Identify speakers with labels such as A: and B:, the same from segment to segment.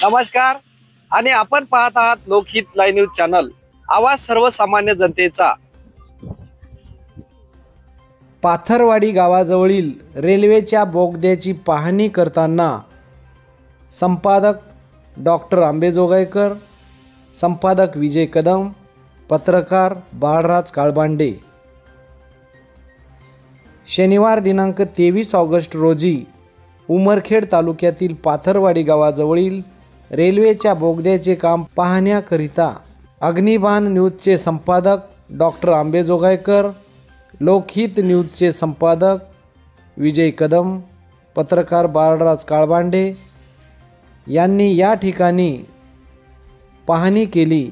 A: नमस्कार आणि आपण पाहत आहात लोकहित लाईव्ह न्यूज चॅनल, आवाज सर्वसामान्य जनतेचा।
B: पाथरवाडी गावाजवळील रेल्वेच्या बोगद्याची पाहणी करताना संपादक डॉक्टर आंबेजोगाईकर, संपादक विजय कदम, पत्रकार बाळराज काळबांडे। शनिवार दिनांक 23 ऑगस्ट रोजी उमरखेड तालुक्यातील पाथरवाडी गावाजवळील रेल्वेच्या बोगद्याचे काम पाहण्याकरिता अग्निबाण न्यूजचे संपादक डॉक्टर आंबेजोगाईकर, लोकहित न्यूजचे संपादक विजय कदम, पत्रकार बाळराज काळबांडे यांनी या ठिकाणी पाहणी केली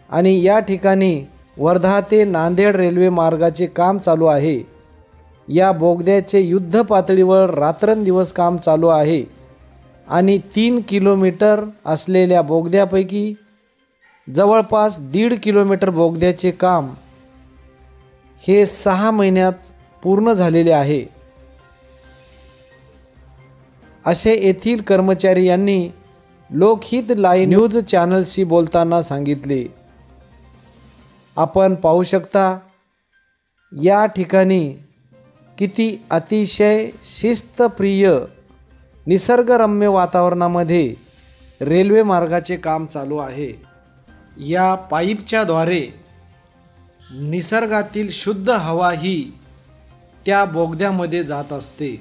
B: आणि या ठिकाणी वर्धा ते नांदेड रेल्वे मार्गाचे काम चालू आहे। या बोगद्याचे युद्ध पातळीवर रात्रंदिवस काम चालू आहे आणि 3 किलोमीटर असलेल्या बोगद्यापैकी जवळपास 1.5 किलोमीटर बोगद्याचे काम हे 6 महिन्यात पूर्ण झालेले आहे, असे येथील कर्मचारी यांनी लोकहित लाईव्ह न्यूज चॅनलशी बोलताना सांगितले। आपण पाहू शकता या ठिकाणी किती अतिशय शिस्तप्रिय निसर्गरम्य वातावरणामध्ये रेल्वे मार्गाचे काम चालू आहे। या पाईपच्या द्वारे निसर्गातील शुद्ध हवा ही त्या बोगद्यामध्ये जात असते।